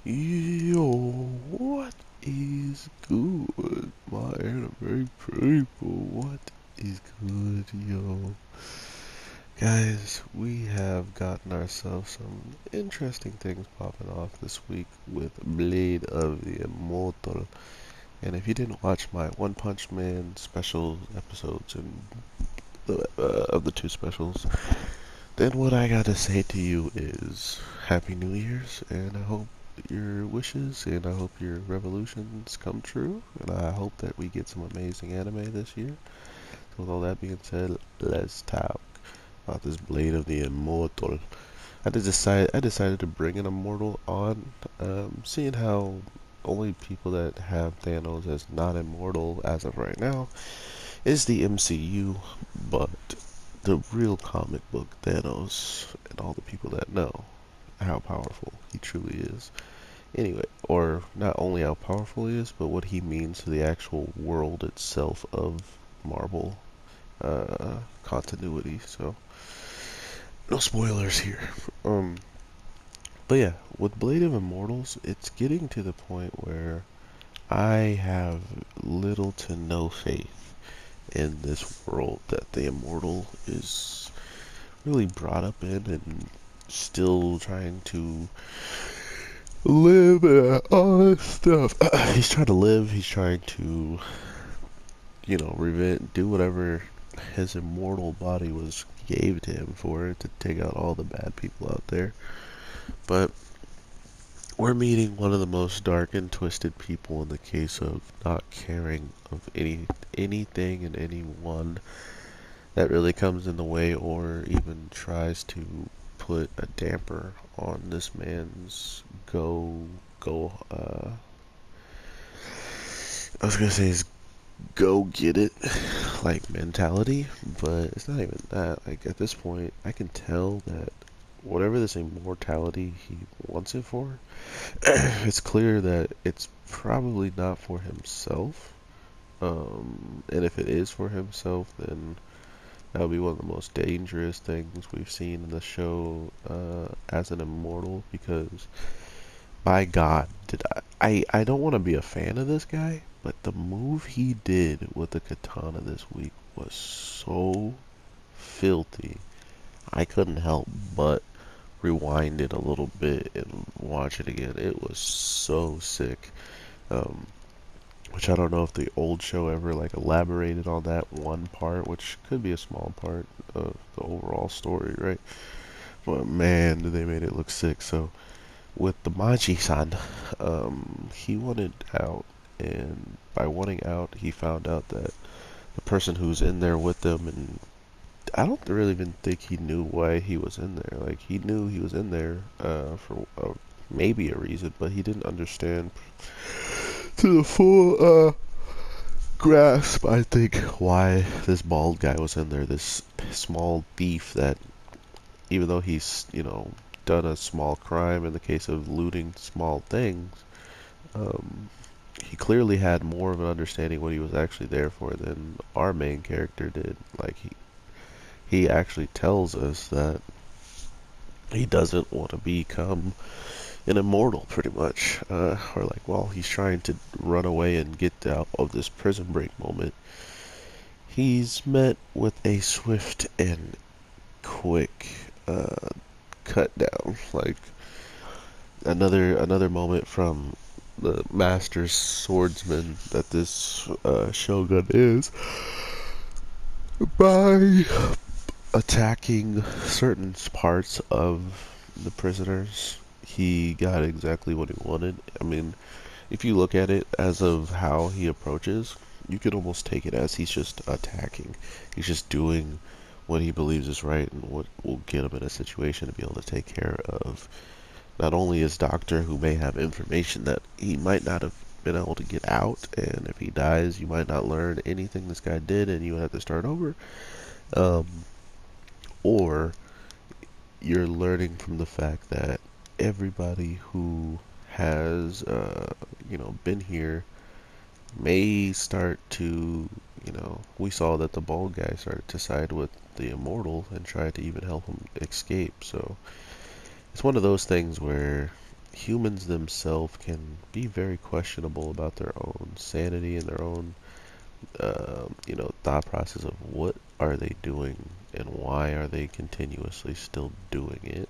Yo, what is good, my anime people? What is good, yo? Guys, we have gotten ourselves some interesting things popping off this week with Blade of the Immortal. And if you didn't watch my One Punch Man special episodes and of the two specials, then what I gotta say to you is Happy New Year's, and I hope your wishes and I hope your revolutions come true, and I hope that we get some amazing anime this year. So with all that being said, let's talk about this Blade of the Immortal. I decided to bring an Immortal on, seeing how only people that have Thanos as not immortal as of right now is the MCU, but the real comic book Thanos and all the people that know how powerful he truly is. Anyway, or not only how powerful he is, but what he means to the actual world itself of Marvel continuity. So, no spoilers here. Um, but yeah, with Blade of Immortals, it's getting to the point where I have little to no faith in this world that the Immortal is really brought up in and still trying to live and all this stuff. He's trying to live, he's trying to, do whatever his immortal body was gave to him for to take out all the bad people out there. But we're meeting one of the most dark and twisted people in the case of not caring of anything and anyone that really comes in the way or even tries to put a damper on this man's go I was gonna say his go get it like mentality, but it's not even that. Like at this point I can tell that whatever this immortality he wants it for, it's clear that it's probably not for himself. And if it is for himself, then that would be one of the most dangerous things we've seen in the show as an immortal. Because by God, did I don't want to be a fan of this guy, but the move he did with the katana this week was so filthy. I couldn't help but rewind it a little bit and watch it again. It was so sick. Um, which I don't know if the old show ever like elaborated on that one part, which could be a small part of the overall story, right? But man, they made it look sick. So with the Maji-san, he wanted out, and by wanting out, he found out that the person who's in there with them, and I don't really even think he knew why he was in there. Like he knew he was in there for maybe a reason, but he didn't understand to the full grasp, I think, why this bald guy was in there. This small thief that, even though he's, done a small crime in the case of looting small things, um, he clearly had more of an understanding what he was actually there for than our main character did. Like he actually tells us that he doesn't want to become an immortal, pretty much, or like, well, he's trying to run away and get out of this prison break moment. He's met with a swift and quick cut down, like another moment from the master swordsman that this shogun is, by attacking certain parts of the prisoners. He got exactly what he wanted. I mean, if you look at it as of how he approaches, you could almost take it as he's just attacking. He's just doing what he believes is right and what will get him in a situation to be able to take care of not only his doctor, who may have information that he might not have been able to get out, and if he dies, you might not learn anything this guy did, and you would have to start over. Um, or you're learning from the fact that everybody who has, been here may start to, we saw that the bald guy started to side with the immortal and try to even help him escape. So it's one of those things where humans themselves can be very questionable about their own sanity and their own, thought process of what are they doing and why are they continuously still doing it.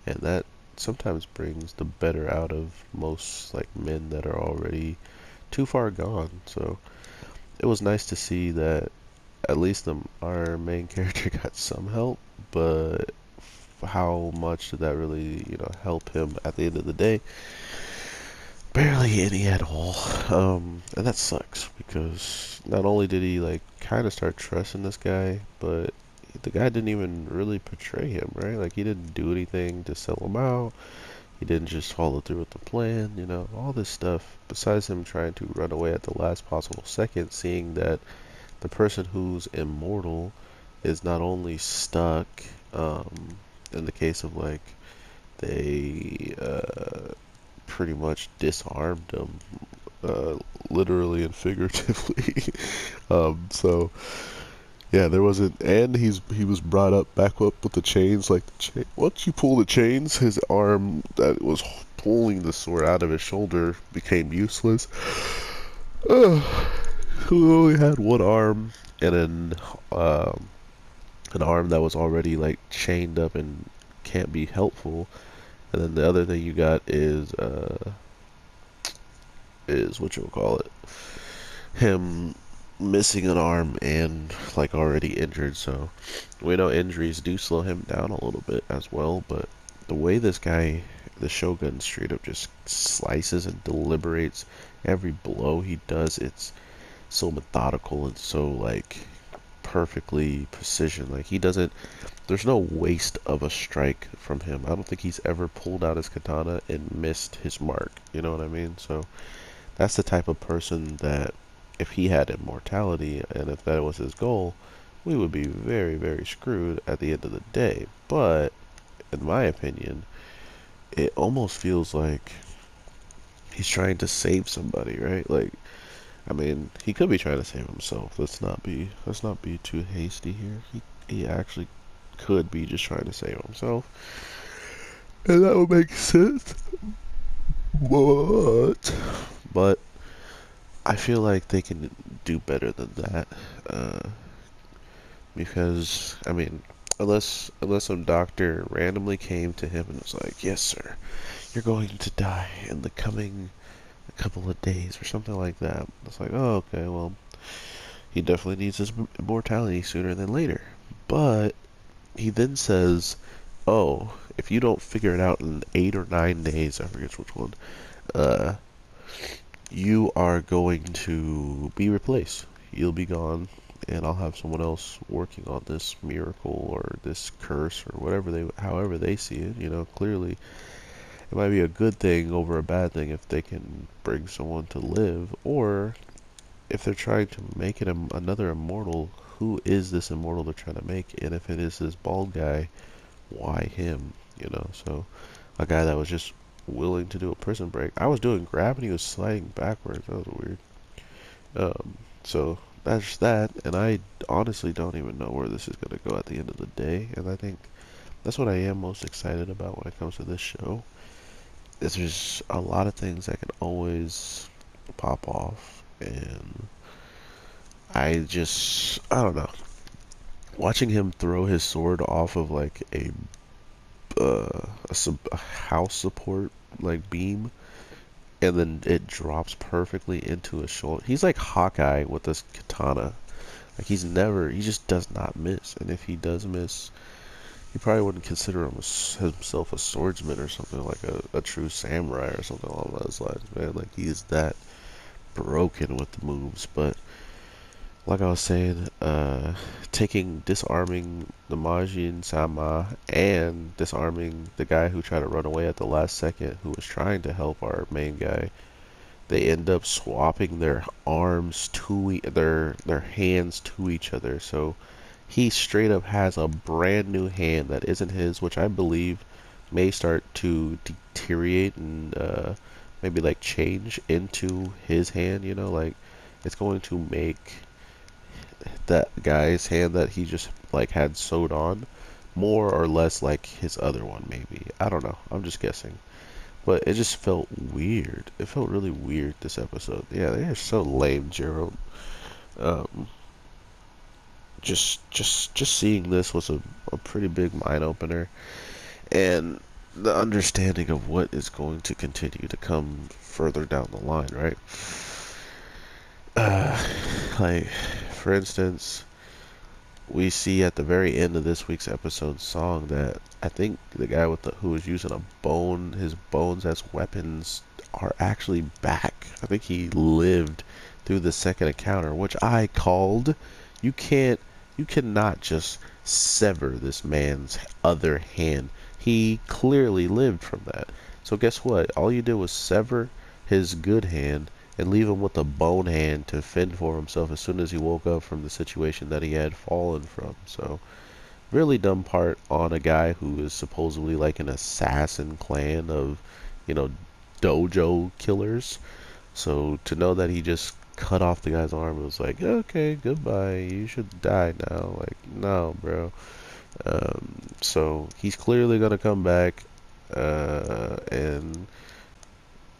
And that sometimes brings the better out of most like men that are already too far gone. So it was nice to see that at least our main character got some help, but how much did that really, help him at the end of the day? Barely any at all. And that sucks because not only did he like kind of start trusting this guy, but the guy didn't even really portray him, right? Like he didn't do anything to sell him out. He didn't just follow through with the plan, all this stuff. Besides him trying to run away at the last possible second, seeing that the person who's immortal is not only stuck, in the case of like they pretty much disarmed him, literally and figuratively. So yeah, there wasn't, and he was brought up back up with the chains. Like once you pull the chains, his arm that was pulling the sword out of his shoulder became useless. Who only had one arm and an arm that was already like chained up and can't be helpful. And then the other thing you got is what you'll call it, him missing an arm and like already injured. So we know injuries do slow him down a little bit as well. But the way this guy, the Shogun, straight up just slices and deliberates every blow he does, it's so methodical and so like perfectly precision. Like he doesn't, there's no waste of a strike from him. I don't think he's ever pulled out his katana and missed his mark. You know what I mean? So that's the type of person that if he had immortality and if that was his goal, we would be very, very screwed at the end of the day. But in my opinion, it almost feels like he's trying to save somebody, right? Like, I mean, he could be trying to save himself. Let's not be too hasty here. He actually could be just trying to save himself, and that would make sense. But I feel like they can do better than that, because I mean, unless some doctor randomly came to him and was like, "Yes, sir, you're going to die in the coming couple of days," or something like that. It's like, oh, okay, well, he definitely needs his immortality sooner than later. But he then says, "Oh, if you don't figure it out in 8 or 9 days, I forget which one, uh, you are going to be replaced. You'll be gone, and I'll have someone else working on this miracle or this curse or however they see it. Clearly, it might be a good thing over a bad thing if they can bring someone to live, or if they're trying to make it another immortal, who is this immortal they're trying to make? And if it is this bald guy, why him? So a guy that was just willing to do a prison break. I was doing grab and he was sliding backwards. That was weird. So that's that, and I honestly don't even know where this is going to go at the end of the day, and I think that's what I am most excited about when it comes to this show. Is there's a lot of things that can always pop off, and I don't know. Watching him throw his sword off of like a house support like beam, and then it drops perfectly into his shoulder. He's like Hawkeye with this katana. Like he just does not miss. And if he does miss, he probably wouldn't consider himself a swordsman or something, like a true samurai or something along those lines, man. Like he's that broken with the moves. But like I was saying, disarming the Majin Sama and disarming the guy who tried to run away at the last second, who was trying to help our main guy, they end up swapping their arms their hands to each other. So he straight up has a brand new hand that isn't his, which I believe may start to deteriorate and maybe like change into his hand. Like it's going to make that guy's hand that he just like had sewed on more or less like his other one. Maybe, I don't know, I'm just guessing. But it just felt weird. It felt really weird this episode. Yeah, they are so lame, Gerald. Um, just seeing this was a pretty big mind opener, and the understanding of what is going to continue to come further down the line, right? Uh, like, for instance, we see at the very end of this week's episode song that I think the guy with who was using his bones as weapons are actually back. I think he lived through the second encounter, which I called. You can't, you cannot just sever this man's other hand. He clearly lived from that. So guess what? All you did was sever his good hand and leave him with a bone hand to fend for himself as soon as he woke up from the situation that he had fallen from. So, really dumb part on a guy who is supposedly like an assassin clan of, you know, dojo killers. So, to know that he just cut off the guy's arm, it was like, okay, goodbye, you should die now. Like, no, bro. So, he's clearly gonna come back, and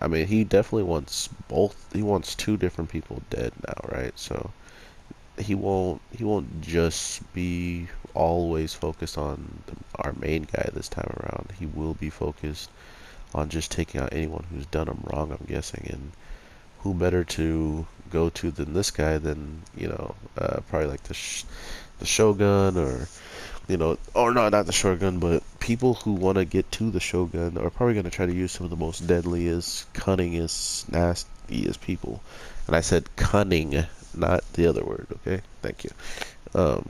I mean, he definitely wants both. He wants two different people dead now, right? So he won't just be always focused on our main guy this time around. He will be focused on just taking out anyone who's done him wrong, I'm guessing. And who better to go to than this guy than, probably like the Shogun, or or no, not the Shogun, but people who want to get to the Shogun are probably going to try to use some of the most deadliest, cunningest, nastiest people. And I said cunning, not the other word, okay? Thank you. Um,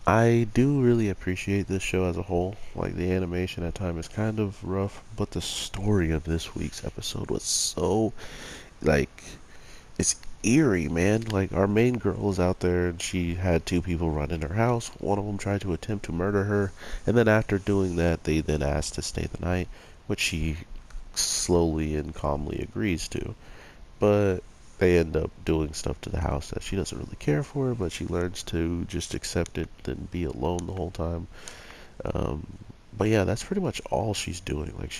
I do really appreciate this show as a whole. Like, the animation at times is kind of rough, but the story of this week's episode was so, like, it's eerie, man. Like, our main girl is out there and she had two people run in her house. One of them tried to attempt to murder her, and then after doing that, they then asked to stay the night, which she slowly and calmly agrees to. But they end up doing stuff to the house that she doesn't really care for, but she learns to just accept it and be alone the whole time. Um, but yeah, that's pretty much all she's doing. Like,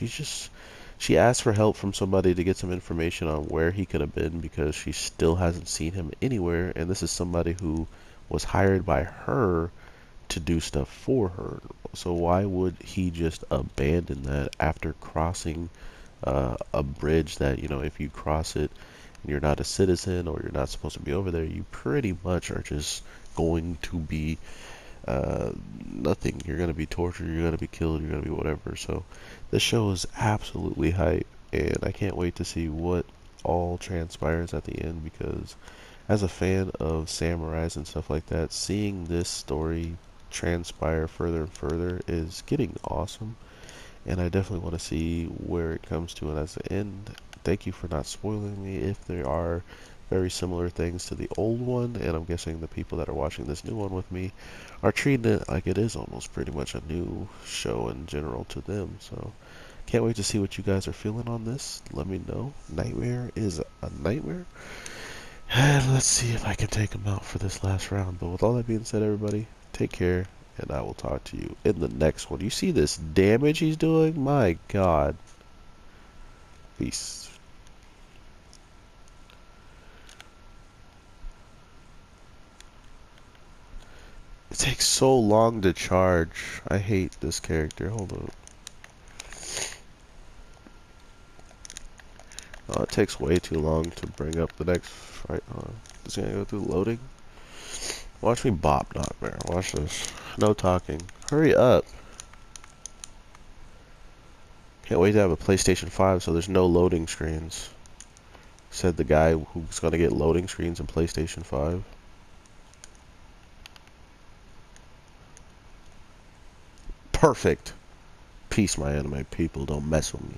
she asked for help from somebody to get some information on where he could have been because she still hasn't seen him anywhere. And this is somebody who was hired by her to do stuff for her. So why would he just abandon that after crossing a bridge that, if you cross it and you're not a citizen or you're not supposed to be over there, you pretty much are just going to be uh, nothing. You're gonna be tortured, you're gonna be killed, you're gonna be whatever. So this show is absolutely hype, and I can't wait to see what all transpires at the end, because as a fan of samurais and stuff like that, seeing this story transpire further and further is getting awesome, and I definitely want to see where it comes to. And as the end, thank you for not spoiling me if there are very similar things to the old one, and I'm guessing the people that are watching this new one with me are treating it like it is almost pretty much a new show in general to them. So can't wait to see what you guys are feeling on this. Let me know. Nightmare is a nightmare. And let's see if I can take him out for this last round. But with all that being said, everybody, take care, and I will talk to you in the next one. You see this damage he's doing? My God. Peace. It takes so long to charge. I hate this character. Hold on. Oh, it takes way too long to bring up the next fight. It's gonna go through loading. Watch me bop Nightmare. Watch this. No talking. Hurry up. Can't wait to have a PlayStation 5 so there's no loading screens. Said the guy who's gonna get loading screens in PlayStation 5. Perfect. Peace, my anime people. Don't mess with me.